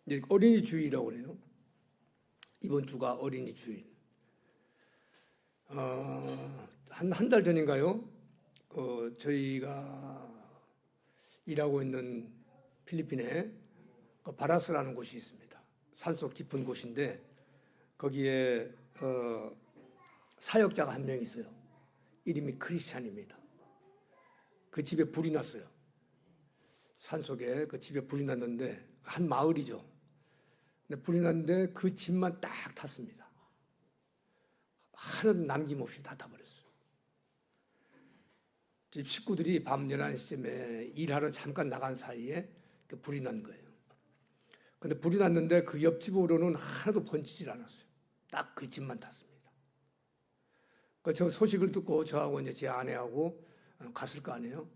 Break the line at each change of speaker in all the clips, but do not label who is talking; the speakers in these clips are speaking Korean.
이제 어린이 주일이라고 그래요. 이번 주가 어린이 주일. 한 달 전인가요? 저희가 일하고 있는 필리핀에 바라스라는 곳이 있습니다. 산속 깊은 곳인데 거기에 사역자가 한 명 있어요. 이름이 크리스찬입니다. 그 집에 불이 났어요. 산속에 그 집에 불이 났는데 한 마을이죠. 근데 불이 났는데 그 집만 딱 탔습니다. 하나도 남김없이 다 타버렸어요. 집 식구들이 밤 11시쯤에 일하러 잠깐 나간 사이에 그 불이 난 거예요. 근데 불이 났는데 그 옆집으로는 하나도 번지질 않았어요. 딱 그 집만 탔습니다. 저 소식을 듣고 저하고 이제 제 아내하고 갔을 거 아니에요.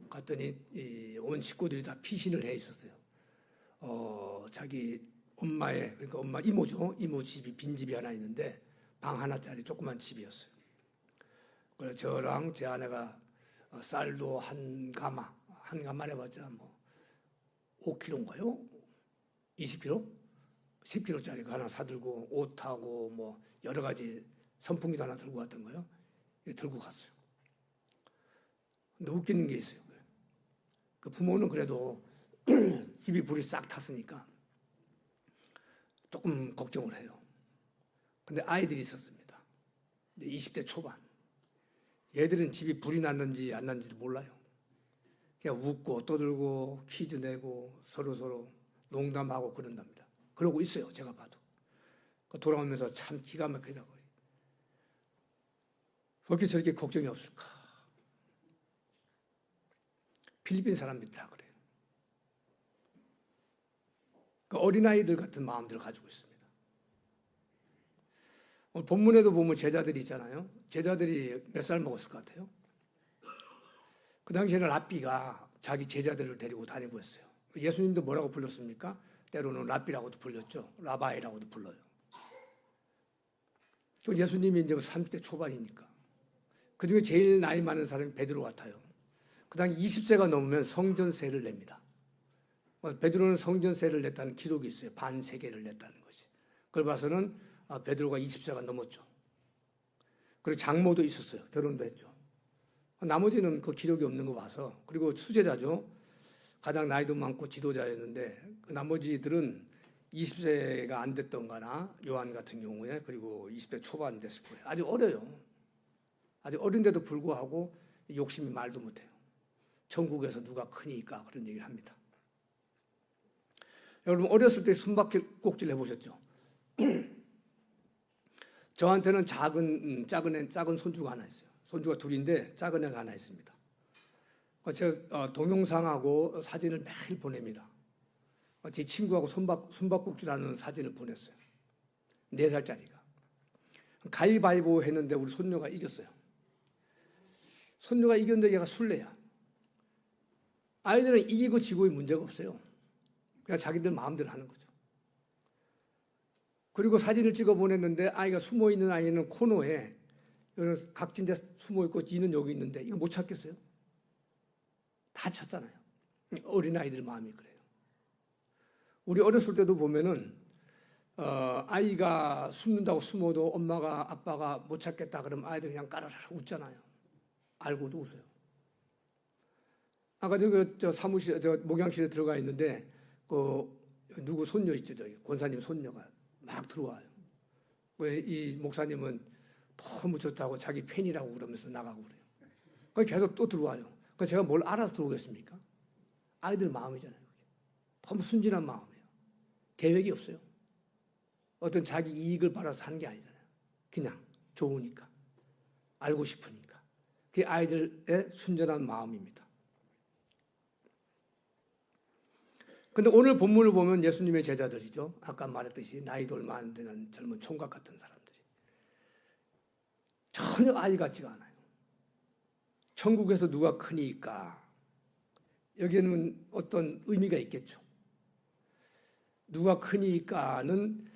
갔더니 온 식구들이 다 피신을 해 있었어요. 자기 엄마의, 그러니까 엄마 이모죠. 이모 집이 빈집이 하나 있는데 방 하나짜리 조그만 집이었어요. 그래서 저랑 제 아내가 쌀도 한 가마 해봤자 뭐 5kg인가요? 20kg? 10kg짜리 하나 사들고 옷하고 뭐 여러 가지 선풍기도 하나 들고 왔던 거예요. 들고 갔어요. 근데 웃기는 게 있어요. 그 부모는 그래도 집이 불이 싹 탔으니까 조금 걱정을 해요. 근데 아이들이 있었습니다. 20대 초반. 얘들은 집이 불이 났는지 안 났는지도 몰라요. 그냥 웃고 떠들고 퀴즈 내고 서로 농담하고 그런답니다. 그러고 있어요. 제가 봐도. 돌아오면서 참 기가 막히다고. 왜 이렇게 저렇게 걱정이 없을까? 필리핀 사람들이 다 그래요. 그 어린아이들 같은 마음들을 가지고 있습니다. 본문에도 보면 제자들이 있잖아요. 제자들이 몇 살 먹었을 것 같아요? 그 당시에는 랍비가 자기 제자들을 데리고 다니고 있어요. 예수님도 뭐라고 불렀습니까? 때로는 랍비라고도 불렸죠. 라바이라고도 불러요. 예수님이 이제 30대 초반이니까. 그중에 제일 나이 많은 사람이 베드로 같아요. 그 당시 20세가 넘으면 성전세를 냅니다. 베드로는 성전세를 냈다는 기록이 있어요. 반세계를 냈다는 것이. 그걸 봐서는 베드로가 20세가 넘었죠. 그리고 장모도 있었어요. 결혼도 했죠. 나머지는 그 기록이 없는 거 봐서. 그리고 수제자죠. 가장 나이도 많고 지도자였는데 그 나머지들은 20세가 안 됐던 거나 요한 같은 경우에 그리고 20대 초반 됐을 거예요. 아직 어려요. 아직 어린데도 불구하고 욕심이 말도 못해요. 천국에서 누가 크니까 그런 얘기를 합니다. 여러분 어렸을 때 숨바꼭질 해보셨죠? 저한테는 작은 손주가 하나 있어요. 손주가 둘인데 작은 애가 하나 있습니다. 제가 동영상하고 사진을 매일 보냅니다. 제 친구하고 숨바꼭질하는 사진을 보냈어요. 4살짜리가. 가위바위보 했는데 우리 손녀가 이겼어요. 손녀가 이겼는데 얘가 술래야. 아이들은 이기고 지고의 문제가 없어요. 그냥 자기들 마음대로 하는 거죠. 그리고 사진을 찍어 보냈는데 아이가 숨어있는 아이는 코너에 각진데 숨어있고 지는 여기 있는데 이거 못 찾겠어요? 다 찾잖아요. 어린아이들 마음이 그래요. 우리 어렸을 때도 보면은 아이가 숨는다고 숨어도 엄마가 아빠가 못 찾겠다 그러면 아이들 그냥 까르르 웃잖아요. 알고도 웃어요. 아까 저 사무실, 저 목양실에 들어가 있는데 누구 손녀 있죠, 저기 권사님 손녀가 막 들어와요. 왜 이 목사님은 너무 좋다고 자기 팬이라고 그러면서 나가고 그래요. 그래서 계속 또 들어와요. 그래서 제가 뭘 알아서 들어오겠습니까? 아이들 마음이잖아요. 너무 순진한 마음이에요. 계획이 없어요. 어떤 자기 이익을 바라서 하는 게 아니잖아요. 그냥 좋으니까, 알고 싶으니까. 그게 아이들의 순전한 마음입니다. 근데 오늘 본문을 보면 예수님의 제자들이죠. 아까 말했듯이 나이도 얼마 안 되는 젊은 총각 같은 사람들이. 전혀 아이 같지가 않아요. 천국에서 누가 크니까 여기에는 어떤 의미가 있겠죠. 누가 크니까는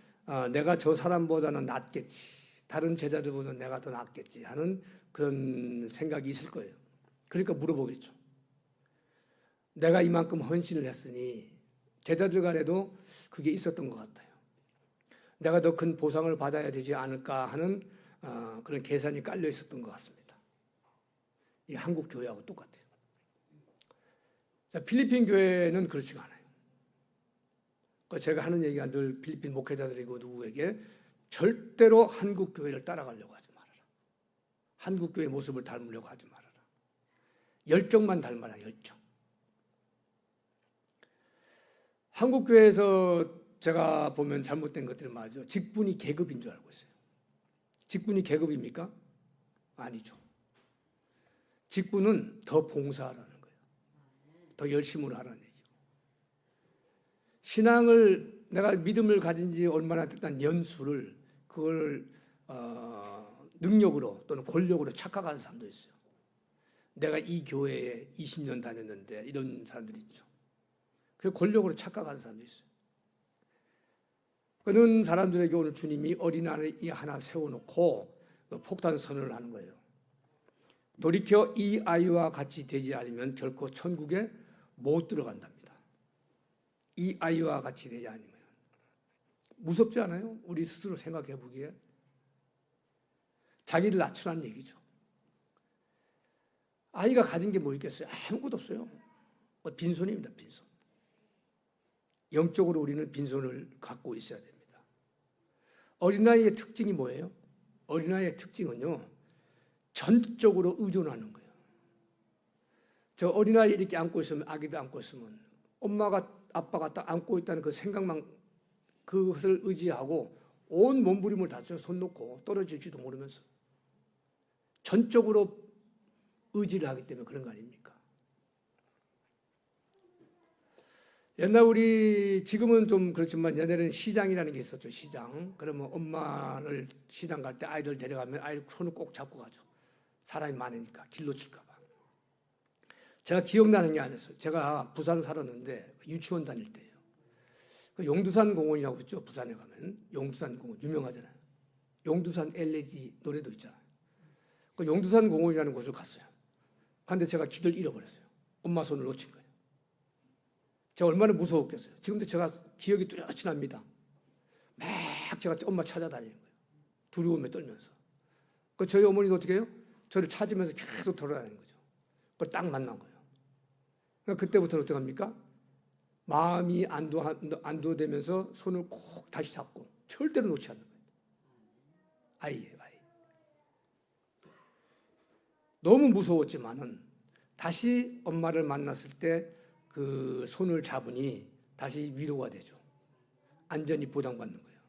내가 저 사람보다는 낫겠지. 다른 제자들보다 내가 더 낫겠지 하는 그런 생각이 있을 거예요. 그러니까 물어보겠죠. 내가 이만큼 헌신을 했으니 제자들 간에도 그게 있었던 것 같아요. 내가 더 큰 보상을 받아야 되지 않을까 하는 그런 계산이 깔려 있었던 것 같습니다. 이 한국 교회하고 똑같아요. 자, 필리핀 교회는 그렇지가 않아요. 제가 하는 얘기가 늘 필리핀 목회자들이고 누구에게 절대로 한국 교회를 따라가려고 하지 말아라. 한국 교회 모습을 닮으려고 하지 말아라. 열정만 닮아라, 열정. 한국 교회에서 제가 보면 잘못된 것들이 많죠. 직분이 계급인 줄 알고 있어요. 직분이 계급입니까? 아니죠. 직분은 더 봉사하라는 거예요. 더 열심으로 하라는 얘기고. 신앙을 내가 믿음을 가진 지 얼마나 됐다는 연수를 그걸 능력으로 또는 권력으로 착각하는 사람도 있어요. 내가 이 교회에 20년 다녔는데 이런 사람들이 있죠. 그 권력으로 착각하는 사람도 있어요. 그런 사람들에게 오늘 주님이 어린아이 하나 세워놓고 폭탄 선언을 하는 거예요. 돌이켜 이 아이와 같이 되지 않으면 결코 천국에 못 들어간답니다. 이 아이와 같이 되지 않으면. 무섭지 않아요? 우리 스스로 생각해 보기에. 자기를 낮추라는 얘기죠. 아이가 가진 게 뭐 있겠어요? 아무것도 없어요. 빈손입니다, 빈손. 영적으로 우리는 빈손을 갖고 있어야 됩니다. 어린아이의 특징이 뭐예요? 어린아이의 특징은요, 전적으로 의존하는 거예요. 저 어린아이 이렇게 안고 있으면, 아기도 안고 있으면 엄마가, 아빠가 딱 안고 있다는 그 생각만, 그것을 의지하고 온 몸부림을 다 손 놓고 떨어질지도 모르면서 전적으로 의지를 하기 때문에 그런 거 아닙니까? 옛날 우리, 지금은 좀 그렇지만 옛날에는 시장이라는 게 있었죠. 시장. 그러면 엄마를 시장 갈 때 아이들 데려가면 아이를 손을 꼭 잡고 가죠. 사람이 많으니까 길로 칠까 봐. 제가 기억나는 게 아니었어요. 제가 부산 살았는데 유치원 다닐 때예요. 그 용두산 공원이라고 있죠. 부산에 가면 용두산 공원 유명하잖아요. 용두산 엘레지 노래도 있잖아요. 그 용두산 공원이라는 곳을 갔어요. 근데 제가 길을 잃어버렸어요. 엄마 손을 놓친 거예요. 제가 얼마나 무서웠겠어요. 지금도 제가 기억이 뚜렷이 납니다. 막 제가 엄마 찾아다니는 거예요. 두려움에 떨면서. 그 저희 어머니도 어떻게 해요? 저를 찾으면서 계속 돌아다니는 거죠. 그걸 딱 만난 거예요. 그러니까 그때부터는 어떻게 합니까? 마음이 안도되면서 손을 꼭 다시 잡고 절대로 놓지 않는 거예요. 아이예요, 아이. 너무 무서웠지만은 다시 엄마를 만났을 때 그 손을 잡으니 다시 위로가 되죠. 안전히 보장받는 거예요.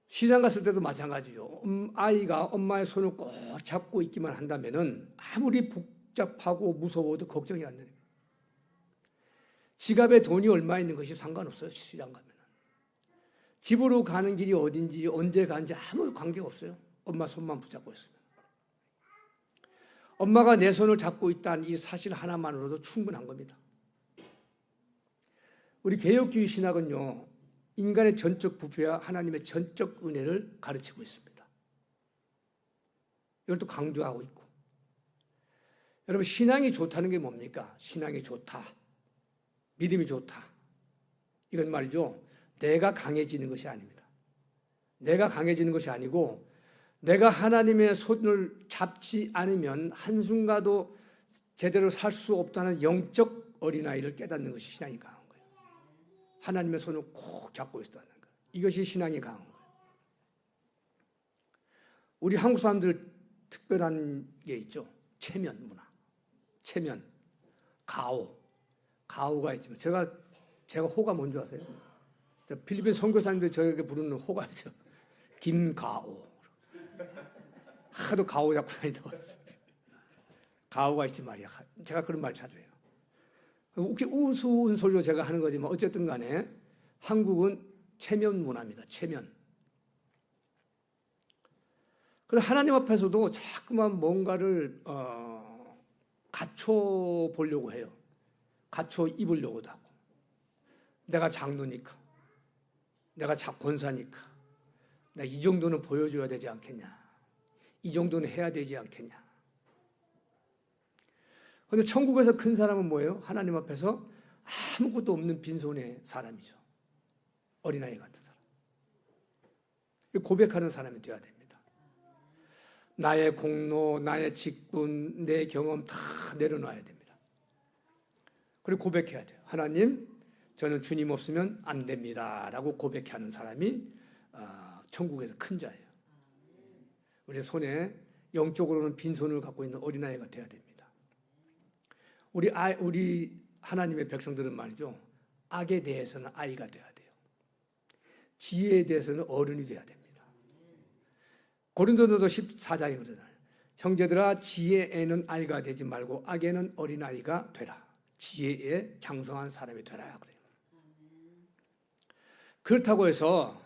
시장 갔을 때도 마찬가지죠. 아이가 엄마의 손을 꼭 잡고 있기만 한다면은 아무리 복잡하고 무서워도 걱정이 안 되는 거예요. 지갑에 돈이 얼마 있는 것이 상관없어요. 시장 가면은. 집으로 가는 길이 어딘지 언제 가는지 아무 관계가 없어요. 엄마 손만 붙잡고 있으면. 엄마가 내 손을 잡고 있다는 이 사실 하나만으로도 충분한 겁니다. 우리 개혁주의 신학은요, 인간의 전적 부패와 하나님의 전적 은혜를 가르치고 있습니다. 이걸 또 강조하고 있고. 여러분, 신앙이 좋다는 게 뭡니까? 신앙이 좋다. 믿음이 좋다. 이건 말이죠, 내가 강해지는 것이 아닙니다. 내가 강해지는 것이 아니고 내가 하나님의 손을 잡지 않으면 한순간도 제대로 살 수 없다는 영적 어린아이를 깨닫는 것이 신앙이 강한 거예요. 하나님의 손을 꼭 잡고 있다는 거예요. 이것이 신앙이 강한 거예요. 우리 한국 사람들 특별한 게 있죠. 체면 문화. 체면. 가오. 가오가 있지만 제가 호가 뭔지 아세요? 필리핀 선교사님들 저에게 부르는 호가 있어요. 김가오. 하도 가오 잡고 다니다가 가오가 있지 말이야. 제가 그런 말 자주 해요. 혹시 우스운 소리로 제가 하는 거지만 어쨌든 간에 한국은 체면 문화입니다. 체면. 그래서 하나님 앞에서도 자꾸만 뭔가를 갖춰 보려고 해요. 갖춰 입으려고도 하고. 내가 장로니까, 내가 권사니까, 내가 이 정도는 보여줘야 되지 않겠냐. 이 정도는 해야 되지 않겠냐. 그런데 천국에서 큰 사람은 뭐예요? 하나님 앞에서 아무것도 없는 빈손의 사람이죠. 어린아이 같은 사람. 고백하는 사람이 되어야 됩니다. 나의 공로, 나의 직분, 내 경험 다 내려놔야 됩니다. 그리고 고백해야 돼요. 하나님, 저는 주님 없으면 안 됩니다. 라고 고백하는 사람이 천국에서 큰 자예요. 우리 손에 영적으로는 빈손을 갖고 있는 어린아이가 되어야 됩니다. 우리 하나님의 백성들은 말이죠. 악에 대해서는 아이가 되어야 돼요. 지혜에 대해서는 어른이 되어야 됩니다. 고린도전서 14장에 그러잖아요. 형제들아 지혜에는 아이가 되지 말고 악에는 어린아이가 되라. 지혜에 장성한 사람이 되라. 그래요. 그렇다고 해서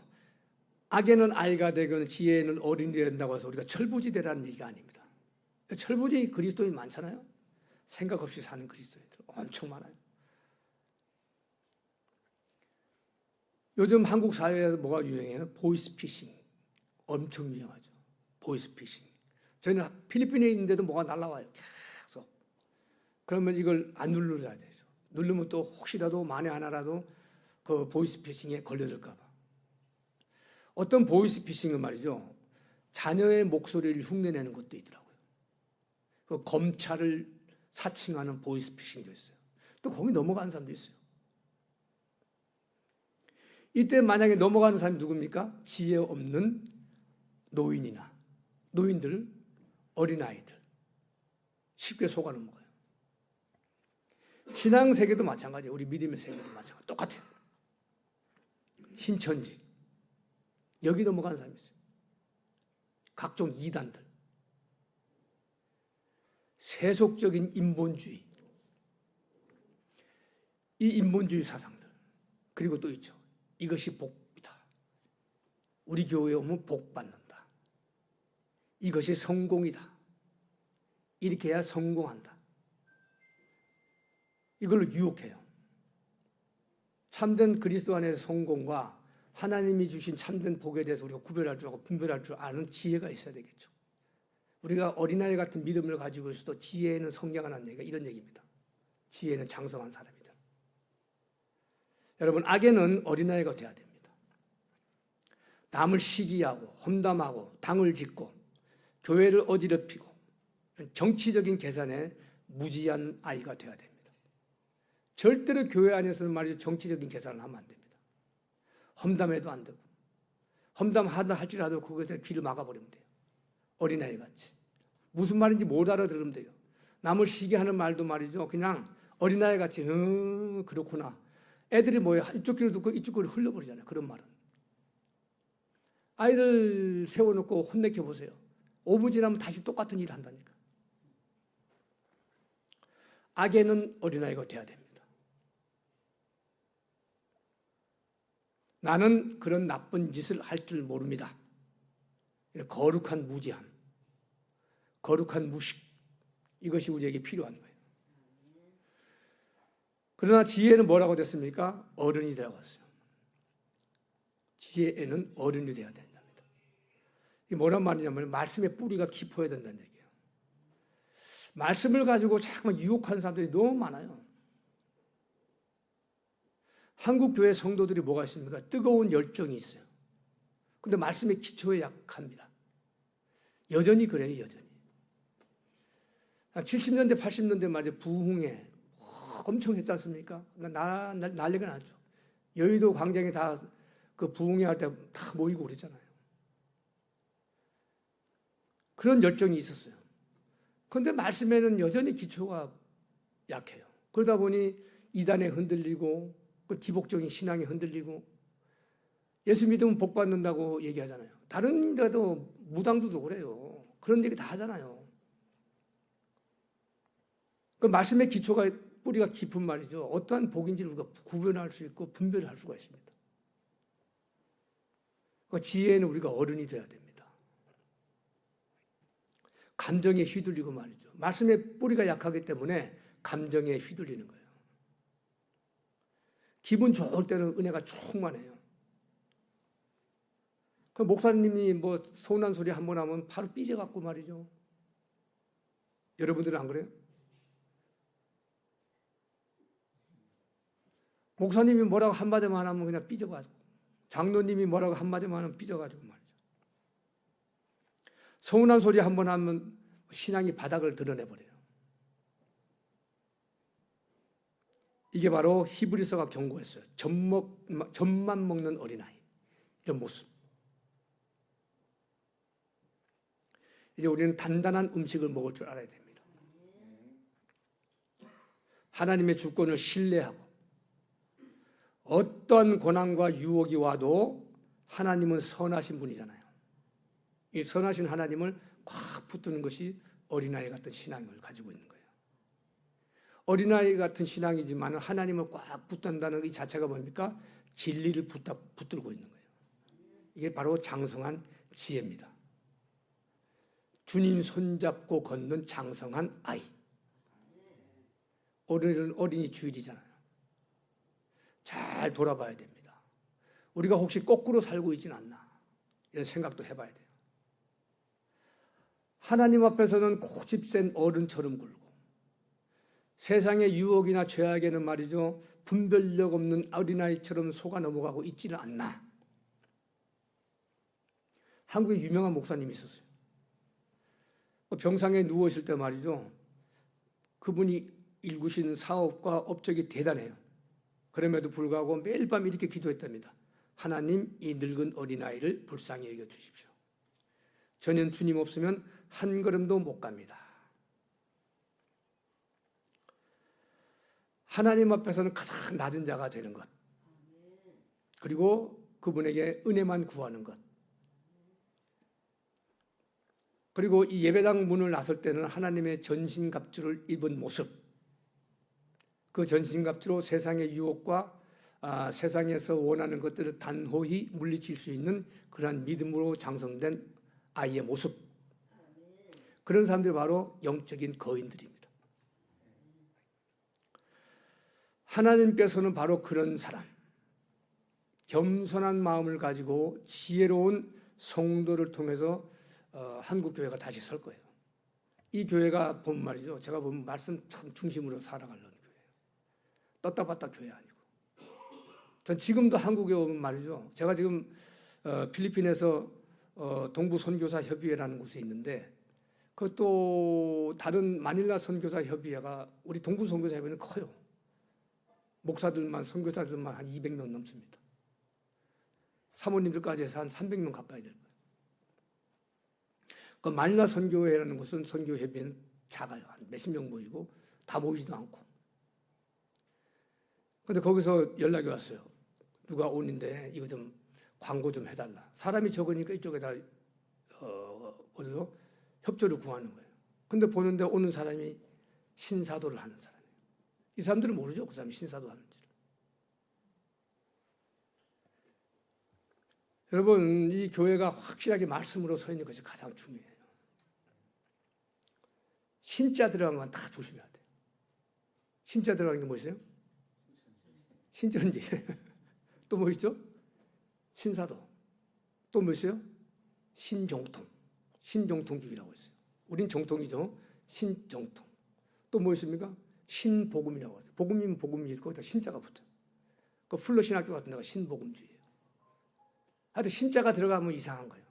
악에는 아이가 되거나 지혜에는 어린이 된다고 해서 우리가 철부지대라는 얘기가 아닙니다. 철부지 그리스도인이 많잖아요. 생각 없이 사는 그리스도인들 엄청 많아요. 요즘 한국 사회에서 뭐가 유행해요? 보이스피싱. 엄청 유행하죠. 보이스피싱. 저희는 필리핀에 있는데도 뭐가 날라와요. 계속. 그러면 이걸 안 누르셔야 되죠. 누르면 또 혹시라도 만에 하나라도 그 보이스피싱에 걸려들까 봐. 어떤 보이스피싱은 말이죠. 자녀의 목소리를 흉내내는 것도 있더라고요. 그 검찰을 사칭하는 보이스피싱도 있어요. 또 거기 넘어가는 사람도 있어요. 이때 만약에 넘어가는 사람이 누굽니까? 지혜 없는 노인이나 노인들, 어린아이들 쉽게 속아 넘어가요. 신앙 세계도 마찬가지예요. 우리 믿음의 세계도 마찬가지예요. 똑같아요. 신천지 여기 넘어가는 사람이 있어요. 각종 이단들, 세속적인 인본주의, 이 인본주의 사상들, 그리고 또 있죠. 이것이 복이다. 우리 교회에 오면 복 받는다. 이것이 성공이다. 이렇게 해야 성공한다. 이걸로 유혹해요. 참된 그리스도 안에서 성공과 하나님이 주신 참된 복에 대해서 우리가 구별할 줄 알고 분별할 줄 아는 지혜가 있어야 되겠죠. 우리가 어린아이 같은 믿음을 가지고 있어도 지혜에는 성장하는 얘기가 이런 얘기입니다. 지혜는 장성한 사람이다. 여러분, 악에는 어린아이가 돼야 됩니다. 남을 시기하고 험담하고 당을 짓고 교회를 어지럽히고 정치적인 계산에 무지한 아이가 돼야 됩니다. 절대로 교회 안에서는 말이죠. 정치적인 계산을 하면 안 됩니다. 험담해도 안 되고 험담하다 할지라도 그것에 귀를 막아버리면 돼요. 어린아이 같이. 무슨 말인지 못 알아들으면 돼요. 남을 시기하는 말도 말이죠. 그냥 어린아이 같이 그렇구나. 애들이 뭐예요? 이쪽 귀로 듣고 이쪽 귀로 흘려버리잖아요. 그런 말은. 아이들 세워놓고 혼내켜 보세요. 5분 지나면 다시 똑같은 일을 한다니까. 악에는 어린아이가 돼야 됩니다. 나는 그런 나쁜 짓을 할 줄 모릅니다. 거룩한 무지함, 거룩한 무식, 이것이 우리에게 필요한 거예요. 그러나 지혜는 뭐라고 됐습니까? 어른이 되라고 했어요. 지혜에는 어른이 되어야 된답니다. 이게 뭐란 말이냐면 말씀의 뿌리가 깊어야 된다는 얘기예요. 말씀을 가지고 자꾸만 유혹하는 사람들이 너무 많아요. 한국 교회 성도들이 뭐가 있습니까? 뜨거운 열정이 있어요. 근데 말씀의 기초에 약합니다. 여전히 그래요, 여전히. 70년대, 80년대 말이죠. 부흥회 엄청 했지 않습니까? 난리가 나죠. 여의도 광장에 다 그 부흥회 할 때 다 모이고 그랬잖아요. 그런 열정이 있었어요. 그런데 말씀에는 여전히 기초가 약해요. 그러다 보니 이단에 흔들리고 그 기복적인 신앙이 흔들리고 예수 믿으면 복 받는다고 얘기하잖아요. 다른 데도 무당들도 그래요. 그런 얘기 다 하잖아요. 그 말씀의 기초가 뿌리가 깊은 말이죠. 어떠한 복인지를 우리가 구별할 수 있고 분별할 수가 있습니다. 그 지혜에는 우리가 어른이 돼야 됩니다. 감정에 휘둘리고 말이죠. 말씀의 뿌리가 약하기 때문에 감정에 휘둘리는 거예요. 기분 좋을 때는 은혜가 충만해요. 그 목사님이 뭐 서운한 소리 한 번 하면 바로 삐져갖고 말이죠. 여러분들은 안 그래요? 목사님이 뭐라고 한마디만 하면 그냥 삐져가지고, 장로님이 뭐라고 한마디만 하면 삐져가지고 말이죠. 서운한 소리 한 번 하면 신앙이 바닥을 드러내버려요. 이게 바로 히브리서가 경고했어요. 젖만 먹는 어린아이, 이런 모습. 이제 우리는 단단한 음식을 먹을 줄 알아야 됩니다. 하나님의 주권을 신뢰하고 어떤 고난과 유혹이 와도 하나님은 선하신 분이잖아요. 이 선하신 하나님을 꽉 붙드는 것이 어린아이 같은 신앙을 가지고 있는 거예요. 어린아이 같은 신앙이지만 하나님을 꽉 붙든다는 이 자체가 뭡니까? 진리를 붙들고 있는 거예요. 이게 바로 장성한 지혜입니다. 주님 손잡고 걷는 장성한 아이. 어린이 주일이잖아요. 잘 돌아봐야 됩니다. 우리가 혹시 거꾸로 살고 있지는 않나, 이런 생각도 해봐야 돼요. 하나님 앞에서는 고집센 어른처럼 굴고, 세상의 유혹이나 죄악에는 말이죠, 분별력 없는 어린아이처럼 속아 넘어가고 있지는 않나. 한국에 유명한 목사님이 있었어요. 병상에 누워 있을 때 말이죠, 그분이 일구신 사업과 업적이 대단해요. 그럼에도 불구하고 매일 밤 이렇게 기도했답니다. 하나님, 이 늙은 어린아이를 불쌍히 여겨 주십시오. 저는 주님 없으면 한 걸음도 못 갑니다. 하나님 앞에서는 가장 낮은 자가 되는 것, 그리고 그분에게 은혜만 구하는 것, 그리고 이 예배당 문을 나설 때는 하나님의 전신갑주를 입은 모습, 그 전신갑주로 세상의 유혹과 세상에서 원하는 것들을 단호히 물리칠 수 있는 그러한 믿음으로 장성된 아이의 모습, 그런 사람들이 바로 영적인 거인들입니다. 하나님께서는 바로 그런 사람, 겸손한 마음을 가지고 지혜로운 성도를 통해서 한국 교회가 다시 설 거예요. 이 교회가 보면 말이죠, 제가 보면 말씀 참 중심으로 살아가려는 교회예요. 떴다 봤다 교회 아니고. 전 지금도 한국에 오면 말이죠, 제가 지금 필리핀에서 동부 선교사 협의회라는 곳에 있는데, 그것도 다른 마닐라 선교사 협의회가, 우리 동부 선교사 협의회는 커요. 목사들만, 선교사들만 한 200명 넘습니다. 사모님들까지 해서 한 300명 가까이 될 거예요. 그 마닐라 선교회라는 곳은 선교협의회는 작아요. 한 몇십 명 모이고 다 모이지도 않고. 그런데 거기서 연락이 왔어요. 누가 오는데 이거 좀 광고 좀 해달라. 사람이 적으니까 이쪽에다 협조를 구하는 거예요. 근데 보는데 오는 사람이 신사도를 하는 사람이에요. 이 사람들은 모르죠, 그 사람이 신사도 하는지를. 여러분, 이 교회가 확실하게 말씀으로 서 있는 것이 가장 중요해요. 신자 들어가는 건 다 조심해야 돼요. 신자 들어가는 게 뭐예요? 신천지. 또 뭐 있죠? 신사도. 또 뭐 있어요? 신정통. 신정통주의라고 있어요. 우린 정통이죠. 신정통. 또 뭐 있습니까? 신복음이라고 하죠. 복음이면 복음이 거기다 신자가 붙어요. 그 플러 신학교 같은 데가 신복음주의예요. 하여튼 신자가 들어가면 이상한 거예요.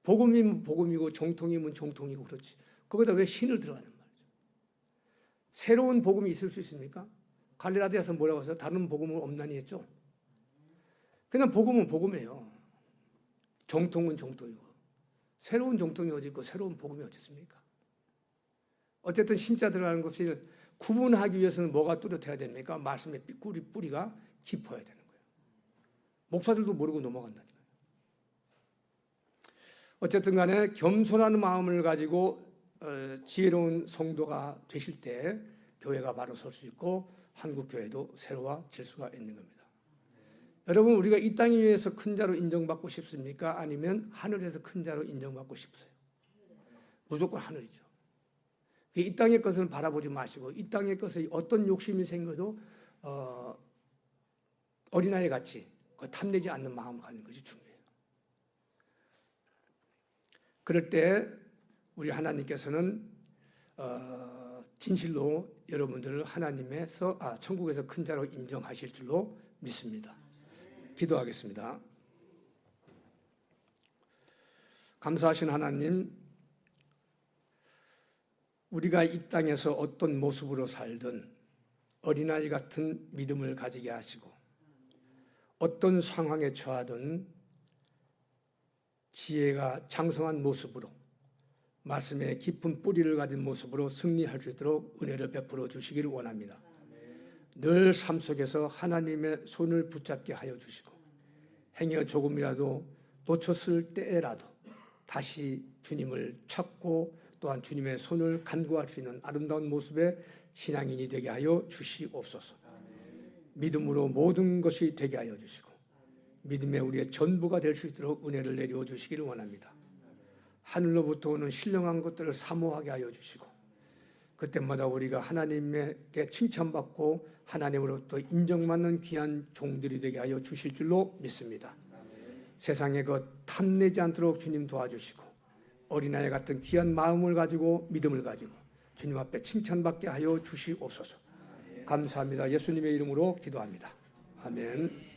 복음이면 복음이고 정통이면 정통이고 그렇지. 거기다 왜 신을 들어가는 말이죠. 새로운 복음이 있을 수 있습니까? 갈릴라디아서 뭐라고 해서 다른 복음은 없나니 했죠. 그냥 복음은 복음이에요. 정통은 정통이고. 새로운 정통이 어디 있고 새로운 복음이 어디 있습니까? 어쨌든 신자 들어가는 것을 구분하기 위해서는 뭐가 뚜렷해야 됩니까? 말씀의 뿌리가 깊어야 되는 거예요. 목사들도 모르고 넘어간다니까요. 어쨌든 간에 겸손한 마음을 가지고 지혜로운 성도가 되실 때 교회가 바로 설 수 있고 한국교회도 새로워질 수가 있는 겁니다. 여러분, 우리가 이 땅 위에서 큰 자로 인정받고 싶습니까? 아니면 하늘에서 큰 자로 인정받고 싶으세요? 무조건 하늘이죠. 이 땅의 것을 바라보지 마시고 이 땅의 것에 어떤 욕심이 생겨도 어린아이 같이 탐내지 않는 마음을 갖는 것이 중요해요. 그럴 때 우리 하나님께서는 진실로 여러분들을 천국에서 큰 자로 인정하실 줄로 믿습니다. 기도하겠습니다. 감사하신 하나님, 우리가 이 땅에서 어떤 모습으로 살든 어린아이 같은 믿음을 가지게 하시고 어떤 상황에 처하든 지혜가 장성한 모습으로 말씀의 깊은 뿌리를 가진 모습으로 승리할 수 있도록 은혜를 베풀어 주시기를 원합니다. 늘 삶 속에서 하나님의 손을 붙잡게 하여 주시고 행여 조금이라도 놓쳤을 때라도 다시 주님을 찾고 또한 주님의 손을 간구할 수 있는 아름다운 모습의 신앙인이 되게 하여 주시옵소서. 믿음으로 모든 것이 되게 하여 주시고 믿음의 우리의 전부가 될 수 있도록 은혜를 내려 주시기를 원합니다. 하늘로부터 오는 신령한 것들을 사모하게 하여 주시고 그때마다 우리가 하나님께 칭찬받고 하나님으로부터 인정받는 귀한 종들이 되게 하여 주실 줄로 믿습니다. 세상의 것 탐내지 않도록 주님 도와주시고 어린아이 같은 귀한 마음을 가지고 믿음을 가지고 주님 앞에 칭찬받게 하여 주시옵소서. 감사합니다. 예수님의 이름으로 기도합니다. 아멘.